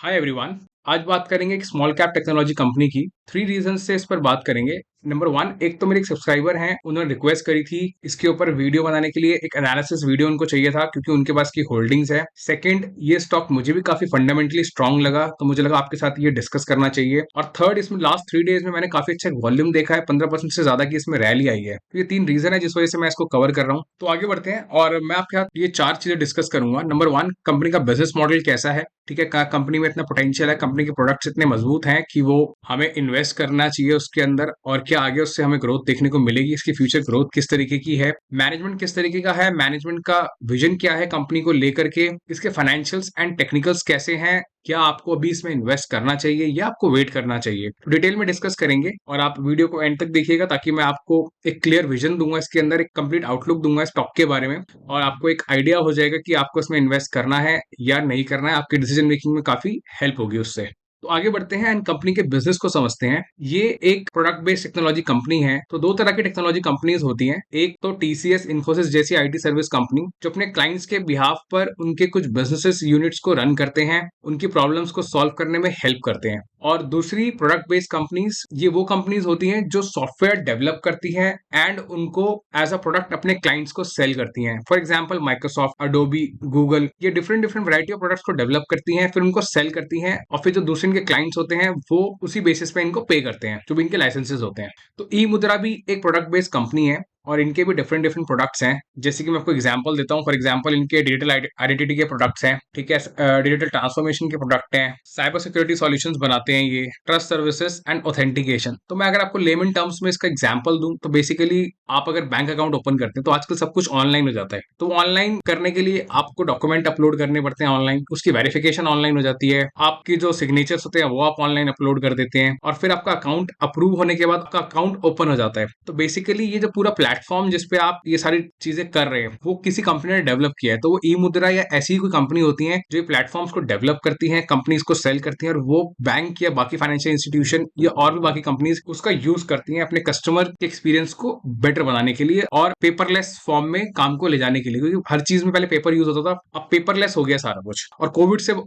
Hi everyone. आज बात करेंगे एक स्मॉल कैप टेक्नोलॉजी कंपनी की। 3 रीजन से इस पर बात करेंगे। नंबर 1, एक तो मेरे एक सब्सक्राइबर हैं, उन्होंने रिक्वेस्ट करी थी इसके ऊपर वीडियो बनाने के लिए। एक एनालिसिस वीडियो उनको चाहिए था क्योंकि उनके पास की होल्डिंग्स है। सेकंड, ये स्टॉक मुझे भी काफी फंडामेंटली स्ट्रांग लगा, तो मुझे लगा आपके साथ ये डिस्कस करना चाहिए। और थर्ड, इसमें लास्ट 3 डेज में मैंने काफी अच्छा वॉल्यूम देखा है, 15% से ज्यादा की इसमें रैली आई है। तो ये 3 रीजन है जिस वजह से मैं इसको कवर कर रहा हूँ। तो आगे बढ़ते हैं और मैं आपके साथ ये 4 चीजें डिस्कस करूंगा। नंबर 1, कंपनी का बिजनेस मॉडल कैसा है। ठीक है, कंपनी में इतना पोटेंशियल है, कंपनी के प्रोडक्ट्स इतने मजबूत हैं कि वो हमें इन्वेस्ट करना चाहिए उसके अंदर, और क्या आगे उससे हमें ग्रोथ देखने को मिलेगी, इसकी फ्यूचर ग्रोथ किस तरीके की है, मैनेजमेंट किस तरीके का है, मैनेजमेंट का विजन क्या है कंपनी को लेकर के, इसके फाइनेंशियल्स एंड टेक्निकल्स कैसे हैं, क्या आपको अभी इसमें इन्वेस्ट करना चाहिए या आपको वेट करना चाहिए। तो डिटेल में डिस्कस करेंगे और आप वीडियो को एंड तक देखिएगा ताकि मैं आपको एक क्लियर विजन दूंगा, इसके अंदर एक कंप्लीट आउटलुक दूंगा स्टॉक के बारे में, और आपको एक आइडिया हो जाएगा कि आपको इसमें इन्वेस्ट करना है या नहीं करना है। आपकी डिसीजन मेकिंग में काफी हेल्प होगी उससे। तो आगे बढ़ते हैं एंड कंपनी के बिजनेस को समझते हैं। ये एक प्रोडक्ट बेस्ड टेक्नोलॉजी कंपनी है। तो 2 तरह की टेक्नोलॉजी कंपनीज होती हैं। एक तो टीसीएस इन्फोसिस जैसी आईटी सर्विस कंपनी जो अपने क्लाइंट्स के बिहाफ पर उनके कुछ बिजनेसेस यूनिट्स को रन करते हैं, उनकी प्रॉब्लम्स को सॉल्व करने में हेल्प करते हैं। और दूसरी प्रोडक्ट बेस्ड कंपनीज, ये वो कंपनीज होती हैं जो सॉफ्टवेयर डेवलप करती हैं एंड उनको एज अ प्रोडक्ट अपने क्लाइंट्स को सेल करती हैं। For example Microsoft, Adobe, Google, ये different different variety of products को डेवलप करती हैं, फिर उनको सेल करती हैं, और फिर जो दूसरे इनके क्लाइंट्स होते हैं वो उसी बेसिस पे इनको पे करते हैं, जो भी इनके लाइसेंसेस होते हैं। तो ई मुद्रा भी एक प्रोडक्ट बेस्ड कंपनी है और इनके भी डिफरेंट डिफरेंट प्रोडक्ट्स हैं। जैसे कि मैं आपको एग्जांपल देता हूं। फॉर एग्जांपल इनके डिजिटल आइडेंटिटी के प्रोडक्ट्स हैं, ठीक है, डिजिटल ट्रांसफॉर्मेशन के प्रोडक्ट हैं, साइबर सिक्योरिटी सॉल्यूशंस बनाते हैं, ये ट्रस्ट सर्विसेज एंड ऑथेंटिकेशन। तो मैं अगर आपको लेमन टर्म्स में इसका एग्जांपल दूं तो बेसिकली आप अगर बैंक अकाउंट ओपन करते हैं तो आजकल सब कुछ ऑनलाइन हो जाता है। तो ऑनलाइन करने के लिए आपको डॉक्यूमेंट अपलोड करने पड़ते हैं ऑनलाइन, उसकी वेरिफिकेशन ऑनलाइन हो जाती है, आपकी जो सिग्नेचर्स होते हैं वो आप ऑनलाइन अपलोड कर देते हैं, और फिर आपका अकाउंट अप्रूव होने के बाद आपका अकाउंट ओपन हो जाता है। तो बेसिकली ये जो पूरा प्लेटफॉर्म जिसपे आप ये सारी चीजें कर रहे हैं वो किसी कंपनी ने डेवलप किया है। तो वो ई मुद्रा या ऐसी कोई कंपनी होती है जो ये प्लेटफॉर्म्स को डेवलप करती है, कंपनीज को सेल करती है, और वो बैंक या बाकी फाइनेंशियल इंस्टीट्यूशन या और भी बाकी कंपनीज उसका यूज करती हैं अपने कस्टमर के एक्सपीरियंस को बेटर बनाने के लिए और पेपरलेस फॉर्म में काम को ले जाने के लिए, क्योंकि हर चीज में पहले पेपर यूज होता था, अब पेपरलेस हो गया सारा कुछ। और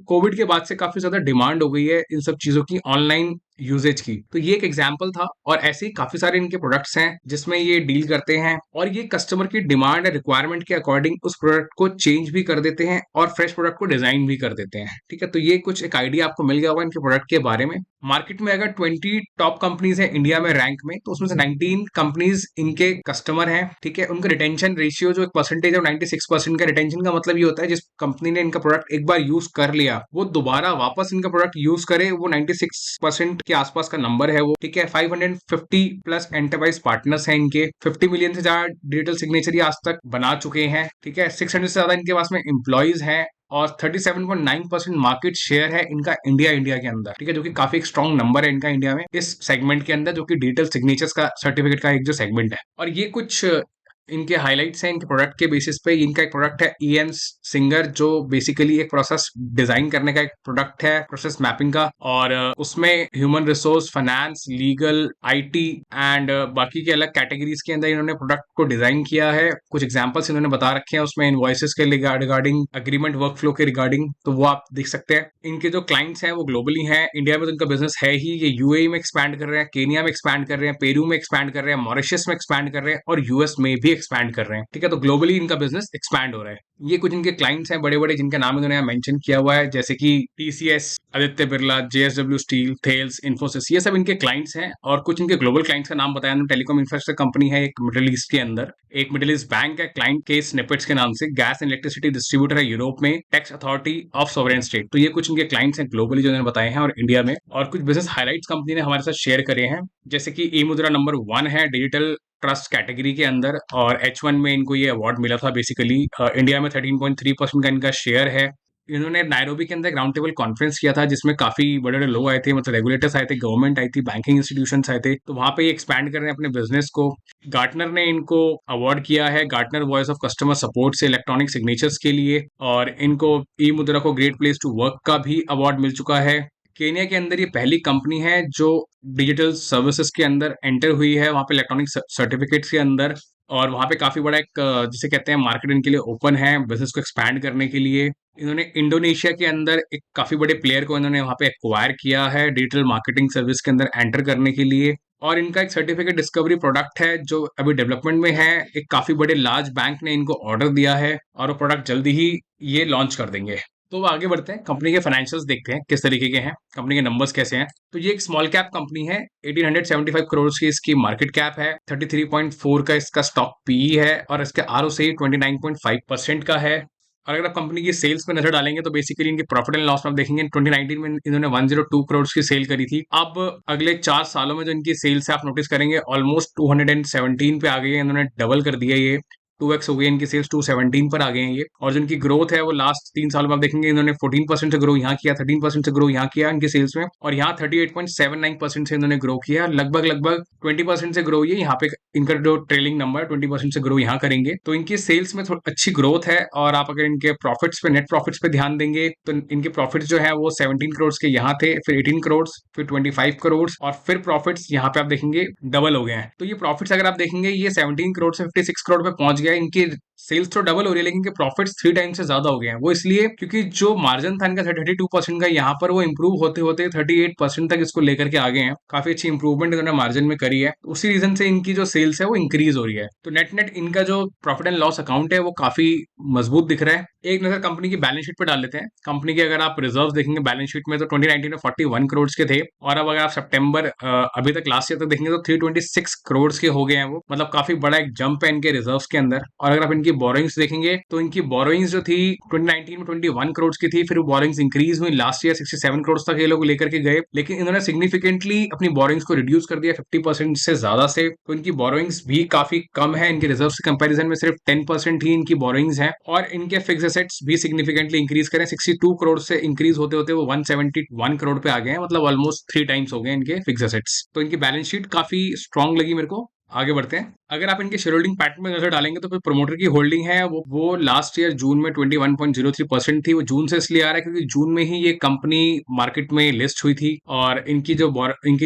कोविड के बाद से काफी ज्यादा डिमांड हो गई है इन सब चीजों की, ऑनलाइन यूजेज की। तो ये एक एग्जाम्पल था, और ऐसे ही काफी सारे इनके प्रोडक्ट्स हैं जिसमें ये डील करते हैं, और ये कस्टमर की डिमांड या रिक्वायरमेंट के अकॉर्डिंग उस प्रोडक्ट को चेंज भी कर देते हैं और फ्रेश प्रोडक्ट को डिजाइन भी कर देते हैं। ठीक है, तो ये कुछ एक आइडिया आपको मिल गया होगा इनके प्रोडक्ट के बारे में। मार्केट में अगर 20 टॉप कंपनीज है इंडिया में रैंक में, तो उसमें से 19 कंपनीज इनके कस्टमर हैं। ठीक है, उनका रिटेंशन रेशियो जो एक परसेंटेज है 96% का। रिटेंशन का मतलब ये होता है जिस कंपनी ने इनका प्रोडक्ट एक बार यूज कर लिया वो दोबारा वापस इनका प्रोडक्ट यूज करे, वो 96% के आसपास का नंबर है वो। ठीक है, 550 प्लस एंटरप्राइज पार्टनर्स हैं इनके, 50 मिलियन से ज्यादा डिजिटल सिग्नेचर आज तक बना चुके हैं। ठीक है, 600 से ज्यादा इनके पास में एम्प्लॉइज हैं, और 37.9% मार्केट शेयर है इनका इंडिया के अंदर। ठीक है, जो कि काफी एक स्ट्रॉन्ग नंबर है इनका इंडिया में इस सेगमेंट के अंदर, जो कि डिजिटल सिग्नेचर्स का सर्टिफिकेट का एक जो सेगमेंट है। और ये कुछ इनके हाइलाइट्स हैं इनके प्रोडक्ट के बेसिस पे। इनका एक प्रोडक्ट है ईएन सिंगर, जो बेसिकली एक प्रोसेस डिजाइन करने का एक प्रोडक्ट है, प्रोसेस मैपिंग का, और उसमें human resource, finance, legal, IT and बाकी के अलग कैटेगरीज के अंदर इन्होंने प्रोडक्ट को डिजाइन किया है। कुछ एग्जांपल्स इन्होंने बता रखे हैं उसमें, इनवॉइसेस के रिगार्डिंग, अग्रीमेंट वर्कफ्लो के रिगार्डिंग, तो वो आप देख सकते हैं। इनके जो क्लाइंट्स हैं वो ग्लोबली हैं, इंडिया में तो इनका बिजनेस है ही, ये यूएई में एक्सपैंड कर रहे हैं, केनिया में एक्सपैंड कर रहे हैं, पेरू में एक्सपैंड कर रहे हैं, मॉरिशस में एक्सपैंड कर रहे हैं, और यूएस में भी एक्सपैंड कर रहे हैं। ठीक है, तो ग्लोबली इनका बिजनेस एक्सपैंड हो रहा है। ये कुछ इनके क्लाइंट्स हैं बड़े बड़े जिनके नाम इन्होंने मेंशन किया हुआ है, जैसे कि TCS, Aditya Birla, JSW steel, Thales, Infosys, ये सब इनके क्लाइंट्स हैं। और कुछ इनके ग्लोबल क्लाइंट्स का नाम बताया, टेलीकॉम इंफ्रास्ट्रक्चर कंपनी है एक मिडिल ईस्ट के अंदर, एक मिडिल ईस्ट बैंक है क्लाइंट के स्निपेट्स के नाम से, गैस एंड इलेक्ट्रिसिटी डिस्ट्रीब्यूटर है यूरोप में, tax authority of sovereign state. तो ये कुछ इनके क्लाइंट्स हैं ग्लोबली जो इन्होंने बताए हैं, और इंडिया में। और कुछ बिजनेस हाइलाइट्स कंपनी ने हमारे साथ शेयर करे हैं, जैसे कि ई मुद्रा नंबर 1 है डिजिटल ट्रस्ट कैटेगरी के अंदर, और H1 में इनको ये अवार्ड मिला था। बेसिकली इंडिया में 13.3% का इनका शेयर है। इन्होंने नायरोबी के अंदर एक राउंड टेबल कॉन्फ्रेंस किया था जिसमें काफी बड़े बड़े लोग आए थे, मतलब रेगुलेटर्स आए थे, गवर्नमेंट आई थी, बैंकिंग इंस्टीट्यूशंस आए थे। तो वहां पे ये एक्सपैंड कर रहे हैं अपने बिजनेस को। गार्टनर ने इनको अवार्ड किया है, Gartner voice of customer support से, इलेक्ट्रॉनिक सिग्नेचर्स के लिए, और इनको ई मुद्रा को ग्रेट प्लेस टू वर्क का भी अवार्ड मिल चुका है। केनिया के अंदर ये पहली कंपनी है जो डिजिटल सर्विसेज के अंदर एंटर हुई है, वहां पे इलेक्ट्रॉनिक सर्टिफिकेट्स के अंदर, और वहां पे काफी बड़ा एक जिसे कहते हैं मार्केट इनके लिए ओपन है बिजनेस को एक्सपैंड करने के लिए। इन्होंने इंडोनेशिया के अंदर एक काफी बड़े प्लेयर को इन्होंने वहां पे एक्वायर किया है डिजिटल मार्केटिंग सर्विस के अंदर एंटर करने के लिए। और इनका एक सर्टिफिकेट डिस्कवरी प्रोडक्ट है जो अभी डेवलपमेंट में है। एक काफी बड़े लार्ज बैंक ने इनको ऑर्डर दिया है और वो प्रोडक्ट जल्दी ही ये लॉन्च कर देंगे। तो अब आगे बढ़ते हैं, कंपनी के फाइनेंशियल्स देखते हैं किस तरीके के हैं, कंपनी के नंबर्स कैसे हैं। तो ये एक स्मॉल कैप कंपनी है, 1875 करोड़ की इसकी मार्केट कैप है, 33.4 का इसका स्टॉक पीई है और इसके आरओसी 29.5% का है। और अगर आप कंपनी की सेल्स पे नजर डालेंगे तो बेसिकली इनके प्रॉफिट एंड लॉस में आप देखेंगे 2019 में इन्होंने 102 करोड़ की सेल करी थी। अब अगले 4 सालों में जो इनकी सेल्स है आप नोटिस करेंगे ऑलमोस्ट 217 पे आ गई है, इन्होंने डबल कर दिया ये। 2x हो गई इनकी सेल्स, 217 पर आ गए हैं ये। और जो इनकी ग्रोथ है वो लास्ट 3 साल में आप देखेंगे इन्होंने 14% से ग्रो यहाँ किया, 13% से ग्रो यहाँ किया इनकी सेल्स में, और यहाँ 38.79% से इन्होंने ग्रो किया। लगभग लगभग 20% से ग्रो हुई है यहाँ पे। इनका जो ट्रेलिंग नंबर 20% से ग्रो यहाँ करेंगे, तो इनकी सेल्स में थोड़ी अच्छी ग्रोथ है। और आप अगर इनके प्रॉफिट्स पे, नेट प्रॉफिट्स पे ध्यान देंगे तो इनके प्रॉफिट्स जो है वो 17 करोड़ के यहाँ थे, फिर 18 करोड़, फिर 25 करोड़, और फिर प्रॉफिट्स यहाँ पे आप देखेंगे डबल हो गए हैं। तो ये प्रॉफिट्स अगर आप देखेंगे ये 17 करोड़ से 56 करोड़ पे पहुंच गया। इनकी सेल्स तो डबल हो रही है लेकिन प्रॉफिट्स 3 टाइम से ज्यादा हो गए हैं। वो इसलिए क्योंकि जो मार्जिन था इनका 32% का, यहाँ पर वो इंप्रूव होते होते 38% तक इसको लेकर के आ गए हैं। काफी अच्छी इंप्रूवमेंट इन्होंने मार्जिन में करी है, उसी रीजन से इनकी जो सेल्स है वो इंक्रीज हो रही है। तो नेट नेट इनका जो प्रॉफिट एंड लॉस अकाउंट है वो काफी मजबूत दिख रहा है। एक नजर कंपनी की बैलेंस शीट पे डाल लेते हैं। कंपनी के अगर आप रिजर्व देखेंगे बैलेंस शीट में तो 2019 में 41 करोड़ के थे, और अब अगर आप सितंबर अभी तक लास्ट ईयर तक देखेंगे तो 326 करोड़ के हो गए हैं वो। मतलब काफी बड़ा एक जंप है इनके रिजर्व्स के अंदर। और अगर आप इनकी बोरोइंग्स देखेंगे तो इनकी बोरोइंग्स जो थी 2019 में 21 करोड़ की थी, फिर बोरोइंग्स इंक्रीज हुई, लास्ट ईयर 67 करोड़ तक ये लोग लेकर के गए, लेकिन इन्होंने सिग्निफिकेंटली अपनी बोरोइंग्स को रिड्यूस कर दिया 50% से ज्यादा से। तो इनकी बोरोइंग्स भी काफी कम है, इनके रिजर्व के कंपैरिजन में सिर्फ 10% ही इनकी बोरोइंग्स है। और इनके फिक्स एसेट्स भी सिग्निफिकेंटली इंक्रीज करें, 62 करोड़ से इंक्रीज होते होते वो 171 करोड़ पे आ गए हैं। मतलब ऑलमोस्ट 3 टाइम्स हो गए इनके फिक्स एसेट्स। तो इनकी बैलेंस शीट काफी स्ट्रांग लगी मेरे को। आगे बढ़ते हैं, अगर आप इनके शेयर होल्डिंग पैटर्न में नजर डालेंगे तो फिर प्रोमोटर की होल्डिंग है वो लास्ट ईयर जून में 21.03% थी। वो जून से इसलिए आ रहा है क्योंकि जून में ही ये कंपनी मार्केट में लिस्ट हुई थी, और इनकी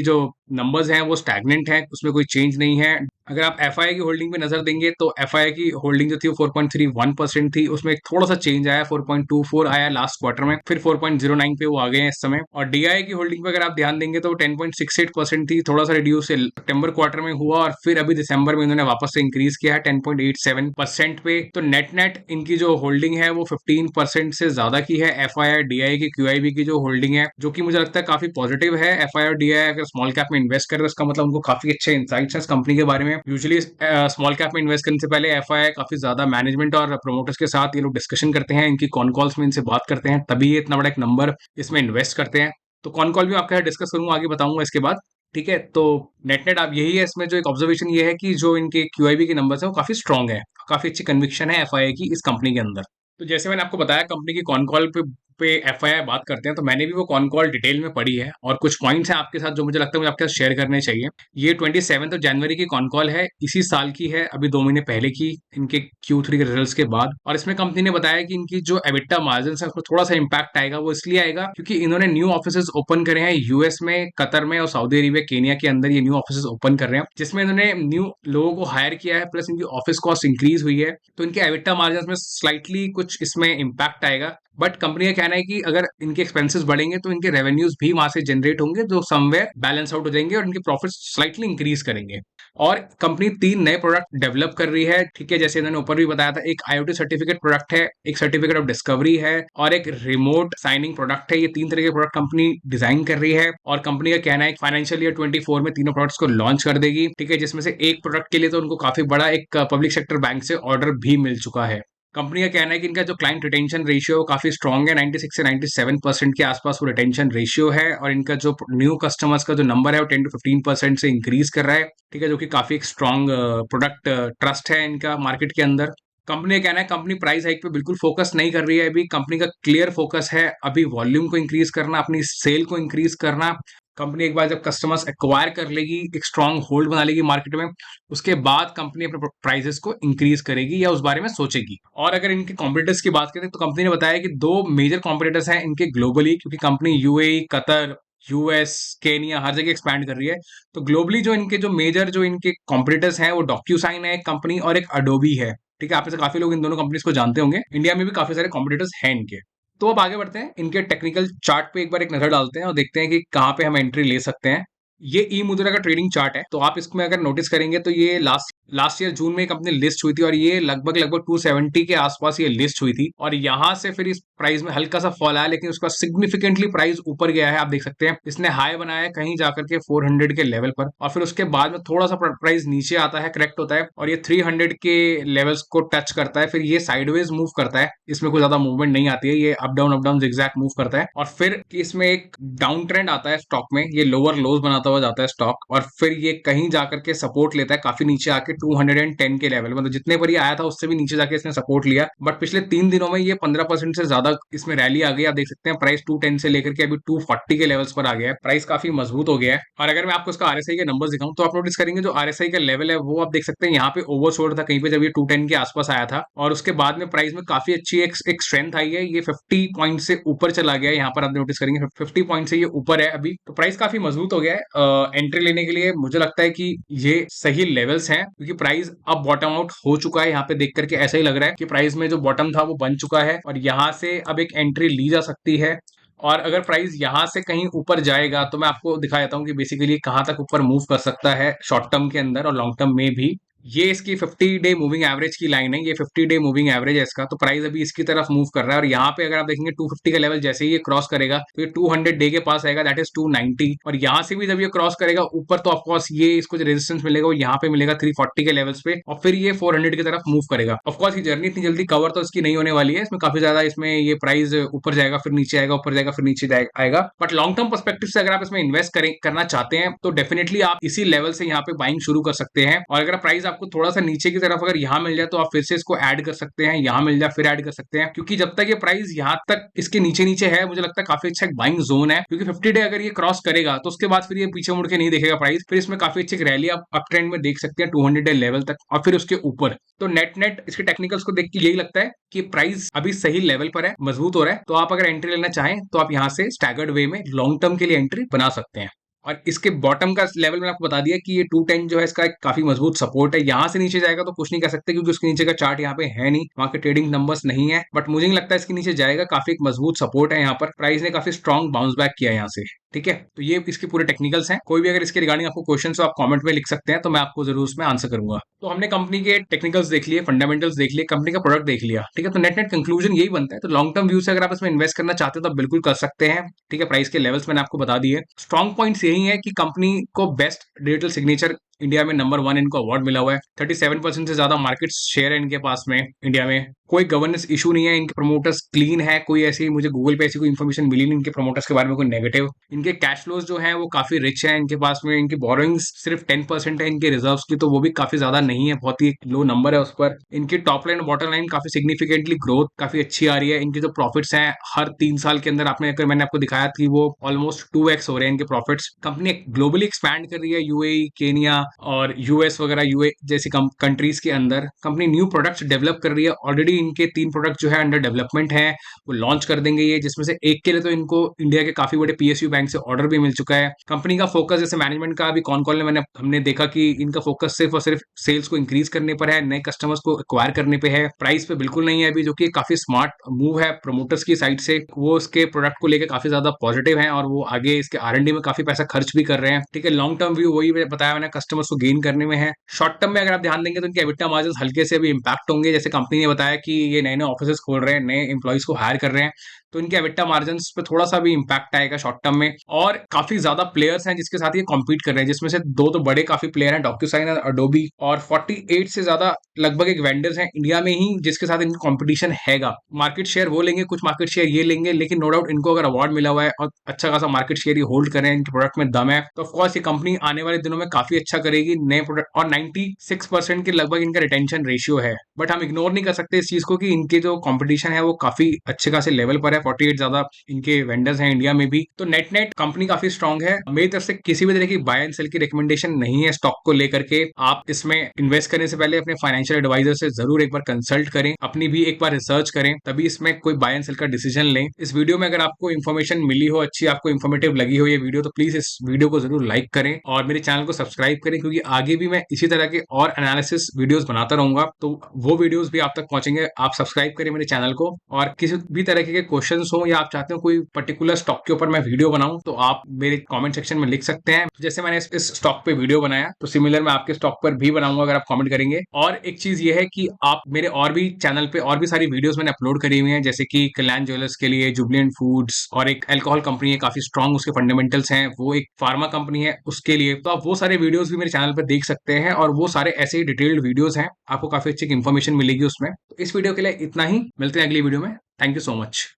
जो नंबर्स हैं वो स्टैग्नेंट है, उसमें कोई चेंज नहीं है। अगर आप एफआईआई की होल्डिंग पे नजर देंगे तो एफआईआई की होल्डिंग जो थी वो 4.31% थी, उसमें एक थोड़ा सा चेंज आया, 4.24 आया लास्ट क्वार्टर में, फिर 4.09 पे वो आ गए हैं इस समय। और डीआई की होल्डिंग पे अगर आप ध्यान देंगे तो 10.68% थी, थोड़ा सा रिड्यूस सितंबर क्वार्टर में हुआ, और फिर अभी दिसंबर में इन्होंने वापस से इंक्रीज किया है 10.87% पे। तो नेट नेट इनकी जो होल्डिंग है वो 15% से ज्यादा की है एफआईआई डीआई की, क्यूआईबी की जो होल्डिंग है, जो कि मुझे लगता है काफी पॉजिटिव है। एफआईआई और डीआई अगर स्मॉल कैप में इन्वेस्ट कर रहे हैं इसका मतलब उनको काफी अच्छे इंसाइट्स हैं इस कंपनी के बारे में। यूजुअली स्मॉल कैप में इन्वेस्ट करने से पहले एफआईआई काफी ज्यादा मैनेजमेंट और प्रोमोटर्स के साथ ये लोग डिस्कशन करते हैं, इनकी कॉन कॉल्स में इनसे बात करते हैं, तभी ये इतना बड़ा एक नंबर इसमें इन्वेस्ट करते हैं। तो कॉन कॉल भी आपके साथ डिस्कस करूंगा, आगे बताऊंगा इसके बाद। ठीक है, तो नेट नेट आप यही है इसमें जो एक ऑब्जर्वेशन ये है कि जो इनके क्यूआईबी के नंबर्स है वो काफी स्ट्रांग है, काफी अच्छी कन्विक्शन है एफआईआई की इस कंपनी के अंदर। तो जैसे मैंने आपको बताया कंपनी की कॉन कॉल पे एफआईआई बात करते हैं, तो मैंने भी वो कॉन कॉल डिटेल में पढ़ी है, और कुछ पॉइंट्स हैं आपके साथ जो मुझे लगता है मुझे आपके साथ शेयर करने चाहिए। ये 27 जनवरी की कॉन कॉल है, इसी साल की है, अभी 2 महीने पहले की, इनके Q3 के रिजल्ट्स के बाद। और इसमें कंपनी ने बताया कि इनकी जो एबिटा मार्जिन है उसमें थोड़ा सा इंपैक्ट आएगा। वो इसलिए आएगा क्योंकि इन्होंने न्यू ऑफिसेज ओपन करे हैं यूएस में, कतर में और सऊदी अरेबिया, केनिया के अंदर ये न्यू ऑफिसेज ओपन कर रहे हैं, जिसमें इन्होंने न्यू लोगों को हायर किया है, प्लस इनकी ऑफिस कॉस्ट इंक्रीज हुई है। तो इनके एबिटा मार्जिन में स्लाइटली कुछ इसमें इंपैक्ट आएगा। बट कंपनी का कहना है कि अगर इनके एक्सपेंसेस बढ़ेंगे तो इनके रेवेन्यूज भी वहां से जनरेट होंगे जो समवेयर बैलेंस आउट हो जाएंगे, और इनके प्रॉफिट स्लाइटली इंक्रीज करेंगे। और कंपनी 3 नए प्रोडक्ट डेवलप कर रही है, ठीक है, जैसे इन्होंने ऊपर भी बताया था। एक आईओटी सर्टिफिकेट प्रोडक्ट है, एक सर्टिफिकेट ऑफ डिस्कवरी है, और एक रिमोट साइनिंग प्रोडक्ट है। ये 3 तरह के प्रोडक्ट कंपनी डिजाइन कर रही है, और कंपनी का कहना है फाइनेंशियल ईयर 24 में तीनों प्रोडक्ट्स को लॉन्च कर देगी। ठीक है, जिसमें से एक प्रोडक्ट के लिए तो उनको काफी बड़ा एक पब्लिक सेक्टर बैंक से ऑर्डर भी मिल चुका है। कंपनी का कहना है कि इनका जो क्लाइंट रिटेंशन रेशियो काफी स्ट्रॉन्ग है, 96 से 97% के आसपास वो रिटेंशन रेशियो है, और इनका जो न्यू कस्टमर्स का जो नंबर है वो 10 to 15% से इंक्रीज कर रहा है। ठीक है, जो कि काफी एक स्ट्रॉन्ग प्रोडक्ट ट्रस्ट है इनका मार्केट के अंदर। कंपनी का कहना है कंपनी प्राइस हाइक पे बिल्कुल फोकस नहीं कर रही है अभी। कंपनी का क्लियर फोकस है अभी वॉल्यूम को इंक्रीज करना, अपनी सेल को इंक्रीज करना। कंपनी एक बार जब कस्टमर्स एक्वायर कर लेगी, एक स्ट्रांग होल्ड बना लेगी मार्केट में, उसके बाद कंपनी अपने प्राइसेस को इंक्रीज करेगी या उस बारे में सोचेगी। और अगर इनके कॉम्पिटिटर्स की बात करें तो कंपनी ने बताया कि 2 मेजर कॉम्पिटिटर्स हैं इनके ग्लोबली, क्योंकि company UAE, Qatar, US, Kenya हर जगह एक्सपैंड कर रही है। तो ग्लोबली जो इनके जो मेजर जो इनके कॉम्पिटिटर्स हैं वो डॉक्यूसाइन है एक कंपनी, और एक अडोबी है। ठीक है, आप में से काफी लोग इन दोनों कंपनीज को जानते होंगे। इंडिया में भी काफी सारे कॉम्पिटिटर्स हैं इनके। तो अब आगे बढ़ते हैं, इनके टेक्निकल चार्ट पे एक बार एक नजर डालते हैं और देखते हैं कि कहाँ पे हम एंट्री ले सकते हैं। ये ई मुद्रा का ट्रेडिंग चार्ट है, तो आप इसमें अगर नोटिस करेंगे तो ये लास्ट ईयर जून में एक अपनी लिस्ट हुई थी और ये लगभग लगभग 270 के आसपास ये लिस्ट हुई थी, और यहाँ से फिर इस प्राइस में हल्का सा फॉल आया, लेकिन उसका सिग्निफिकेंटली प्राइस ऊपर गया है। आप देख सकते हैं इसने हाई बनाया है कहीं जाकर के 400 के लेवल पर, और फिर उसके बाद में थोड़ा सा प्राइस नीचे आता है, करेक्ट होता है, और ये 300 के लेवल्स को टच करता है, फिर ये साइडवेज मूव करता है, इसमें कोई ज्यादा मूवमेंट नहीं आती है, ये अप डाउन जिगजैग मूव करता है, और फिर इसमें एक डाउन ट्रेंड आता है स्टॉक में, ये लोअर लोज बनाता हुआ जाता है स्टॉक, और फिर ये कहीं जाकर के सपोर्ट लेता है काफी नीचे आके 210 के लेवल, मतलब जितने पर ये आया था उससे भी नीचे जाके इसने सपोर्ट लिया। बट पिछले 3 दिनों में ये 15% से ज्यादा इसमें रैली आ गई। आप देख सकते हैं प्राइस 210 से लेकर के अभी 240 के लेवल्स पर आ गया है, प्राइस काफी मजबूत हो गया है। और अगर मैं आपको इसका आरएसआई के नंबर दिखाऊं तो आप नोटिस करेंगे जो आरएसआई का लेवल है वो आप देख सकते हैं यहाँ पे ओवरसोल्ड था कहीं पे जब ये 210 के आसपास आया था, और उसके बाद में प्राइस में काफी अच्छी एक स्ट्रेंथ आई है, ये 50 पॉइंट से ऊपर चला गया है। यहाँ पर आप नोटिस करेंगे 50 पॉइंट से ये ऊपर है अभी, तो प्राइस काफी मजबूत हो गया है। एंट्री लेने के लिए मुझे लगता है कि ये सही लेवल्स हैं, क्योंकि प्राइस अब बॉटम आउट हो चुका है। यहाँ पे देख करके ऐसा ही लग रहा है कि प्राइस में जो बॉटम था वो बन चुका है, और यहाँ से अब एक एंट्री ली जा सकती है। और अगर प्राइस यहाँ से कहीं ऊपर जाएगा तो मैं आपको दिखा देता हूँ कि बेसिकली कहाँ तक ऊपर मूव कर सकता है शॉर्ट टर्म के अंदर और लॉन्ग टर्म में भी। ये इसकी 50 डे मूविंग एवरेज की लाइन है, ये 50 डे मूविंग एवरेज है इसका, तो प्राइस अभी इसकी तरफ मूव कर रहा है, और यहाँ पे अगर आप देखेंगे 250 का लेवल जैसे ही ये क्रॉस करेगा तो ये 200 डे के पास आएगा, दैट इज 290, और यहाँ से भी जब ये क्रॉस करेगा ऊपर तो ऑफकोर्स ये इसको जो रेजिस्टेंस मिलेगा वो यहाँ पे मिलेगा 340 के लेवल्स पे, और फिर ये 400 की तरफ मूव करेगा। ऑफकोर्स ये जर्नी इतनी जल्दी कवर तो इसकी नहीं होने वाली है, इसमें काफी ज्यादा इसमें ये प्राइस ऊपर जाएगा फिर नीचे आएगा, ऊपर जाएगा फिर नीचे आएगा। बट लॉन्ग टर्म पर्सपेक्टिव से अगर आप इसमें इन्वेस्ट करना चाहते हैं तो डेफिनेटली आप इसी लेवल से यहाँ पे बाइंग शुरू कर सकते हैं, और अगर प्राइस आपको थोड़ा सा नीचे की तरफ अगर यहाँ मिल जाए तो आप फिर से इसको ऐड कर सकते हैं, यहाँ मिल जाए फिर ऐड कर सकते हैं, क्योंकि जब तक ये प्राइस यहाँ तक इसके नीचे नीचे है मुझे लगता है काफी अच्छा एक बाइंग जोन है, क्योंकि 50 डे अगर ये क्रॉस करेगा तो उसके बाद फिर ये पीछे मुड़ के नहीं देखेगा प्राइस, फिर इसमें काफी अच्छी रैली आप अप ट्रेंड में देख सकते हैं 200 डे लेवल तक और फिर उसके ऊपर। तो नेट नेट इसके टेक्निकल्स को देख के यही लगता है कि प्राइस अभी सही लेवल पर है, मजबूत हो रहा है, तो आप अगर एंट्री लेना चाहें तो आप यहाँ से स्टैगर्ड वे में लॉन्ग टर्म के लिए एंट्री बना सकते हैं। और इसके बॉटम का लेवल मैंने आपको बता दिया कि ये 210 जो है इसका एक काफी मजबूत सपोर्ट है, यहाँ से नीचे जाएगा तो कुछ नहीं कर सकते क्योंकि उसके नीचे का चार्ट यहाँ पे है नहीं, वहां के ट्रेडिंग नंबर्स नहीं है, बट मुझे नहीं लगता इसके नीचे जाएगा, काफी एक मजबूत सपोर्ट है यहाँ पर, प्राइस ने काफी स्ट्रॉन्ग बाउंस बैक किया यहाँ से। ठीक है, तो ये इसके पूरे टेक्निकल्स हैं, कोई भी अगर इसके रिगार्डिंग आपको क्वेश्चन हो आप कमेंट में लिख सकते हैं, तो मैं आपको जरूर उसमें आंसर करूंगा। तो हमने कंपनी के टेक्निकल्स देख लिए, फंडामेंटल्स देख लिए, कंपनी का प्रोडक्ट देख लिया, ठीक है, तो नेट नेट कंक्लूजन यही बनता है, तो लॉन्ग टर्म व्यू से अगर आप इसमें इन्वेस्ट करना चाहते हो तो आप बिल्कुल कर सकते हैं। ठीक है, प्राइस के लेवल्स मैंने आपको बता दिए, स्ट्रॉन्ग पॉइंट्स यही है कि कंपनी को बेस्ट डिजिटल सिग्नेचर इंडिया में नंबर 1 इनको अवार्ड मिला हुआ है, 37% से ज्यादा मार्केट शेयर है इनके पास में इंडिया में, कोई गवर्नेंस इशू नहीं है, इनके प्रमोटर्स क्लीन है, कोई ऐसी मुझे गूगल पे ऐसी कोई इन्फॉर्मेशन मिली नहीं इनके प्रमोटर्स के बारे में कोई नेगेटिव, इनके कैश फ्लोज जो है वो काफी रिच है इनके पास में, इनकी बोरोइंग्स सिर्फ 10% है इनके रिजर्व्स की, तो वो भी काफी ज्यादा नहीं है, बहुत ही लो नंबर है उस पर। इनकी टॉप लाइन बॉटम लाइन काफी सिग्निफिकेंटली ग्रोथ काफी अच्छी आ रही है, इनके जो प्रॉफिट्स हैं हर 3 साल के अंदर आपने अगर मैंने आपको दिखाया थी वो ऑलमोस्ट 2x हो रहे हैं इनके प्रॉफिट्स। कंपनी ग्लोबली एक्सपैंड कर रही है, यूएई, केनिया और यूएस वगैरह यूए जैसी कंट्रीज के अंदर कंपनी न्यू प्रोडक्ट्स डेवलप कर रही है, ऑलरेडी इनके 3 प्रोडक्ट जो है अंडर डेवलपमेंट है, वो लॉन्च कर देंगे ये, जिसमें से एक के लिए तो इनको इंडिया के काफी बड़े पीएसयू बैंक से ऑर्डर भी मिल चुका है। कंपनी का फोकस जैसे मैनेजमेंट का अभी कौन कौन हमने देखा कि इनका फोकस सिर्फ और सिर्फ सेल्स को इंक्रीज करने पर है, नए कस्टमर्स को एक्वायर करने पे है, प्राइस पे बिल्कुल नहीं है अभी, जो कि काफी स्मार्ट मूव है प्रमोटर्स की साइड से, वो इसके प्रोडक्ट को लेकर काफी ज्यादा पॉजिटिव है और वो आगे इसके आर&डी में काफी पैसा खर्च भी कर रहे हैं। ठीक है, लॉन्ग टर्म व्यू वही बताया मैंने, कस्टमर्स को गेन करने में है। शॉर्ट टर्म में अगर आप ध्यान देंगे तो इनके एबिटा मार्जिन हल्के से अभी इंपैक्ट होंगे, जैसे कंपनी ने बताया कि ये नए नए ऑफिस खोल रहे हैं, नए एम्प्लॉइज को हायर कर रहे हैं, तो इनके एबिटा मार्जिन पे थोड़ा सा भी इंपैक्ट आएगा शॉर्ट टर्म में। और काफी ज्यादा प्लेयर्स हैं जिसके साथ ये कॉम्पीट कर रहे हैं, जिसमें से 2 तो बड़े काफी प्लेयर हैं, डॉक्यूसाइन और अडोबी, और 48 से ज्यादा लगभग एक वेंडर्स हैं इंडिया में ही जिसके साथ इनका कॉम्पिटिशन हैगा। मार्केट शेयर वो लेंगे, कुछ मार्केट शेयर ये लेंगे, लेकिन नो डाउट इनको अगर अवार्ड मिला हुआ है और अच्छा खासा मार्केट शेयर ये होल्ड कर रहे हैं, इनके प्रोडक्ट में दम है, तो ऑफकोर्स ये कंपनी आने वाले दिनों में काफी अच्छा करेगी नए प्रोडक्ट, और 96% के लगभग इनका रिटेंशन रेशियो है। बट हम इग्नोर नहीं कर सकते इस चीज को कि इनके जो कॉम्पिटिशन है वो काफी अच्छे खासे लेवल पर है, 48 ज्यादा इनके वेंडर्स हैं इंडिया में भी, तो नेट नेट कंपनी काफी स्ट्रांग है। मेरी तरफ से किसी भी तरह की बाय एंड सेल की रिकमेंडेशन नहीं है स्टॉक को लेकर के, आप इसमें इन्वेस्ट करने से पहले अपने फाइनेंशियल एडवाइजर से जरूर एक बार कंसल्ट करें, अपनी भी एक बार रिसर्च करें, तभी इसमें कोई बाय एंड सेल का डिसीजन लें। इस वीडियो में अगर आपको इन्फॉर्मेशन मिली हो, अच्छी आपको इन्फॉर्मेटिव लगी हो ये वीडियो, तो प्लीज इस वीडियो को जरूर लाइक करें और मेरे चैनल को सब्सक्राइब करें, करें, क्योंकि आगे भी मैं इसी तरह के और एनालिसिस वीडियोस बनाता रहूंगा, तो वो वीडियोस भी आप तक पहुंचेंगे। आप सब्सक्राइब करें मेरे चैनल को, और किसी भी तरह के क्वेश्चंस हो या आप चाहते हो कोई पर्टिकुलर स्टॉक के ऊपर मैं वीडियो बनाऊं, तो आप मेरे कमेंट सेक्शन में लिख सकते हैं। जैसे मैंने इस स्टॉक पे वीडियो बनाया, तो सिमिलर मैं आपके स्टॉक पर भी बनाऊंगा अगर आप कमेंट करेंगे। और एक चीज ये है कि आप मेरे और भी चैनल पे और भी सारी वीडियोस मैंने अपलोड करी हुई हैं, जैसे कि कल्याण ज्वेलर्स के लिए, जुबिलिएंट फूड्स, और एक अल्कोहल कंपनी है काफी स्ट्रांग, उसके फंडामेंटल्स हैं, वो एक फार्मा कंपनी है उसके लिए। तो आप वो सारे वीडियोस भी मेरे चैनल पर देख सकते हैं, और वो सारे ऐसे ही डिटेल्ड वीडियोस हैं, आपको काफी अच्छी इन्फॉर्मेशन मिलेगी उसमें। तो इस वीडियो के लिए इतना ही, मिलते हैं अगली वीडियो में। Thank you so much.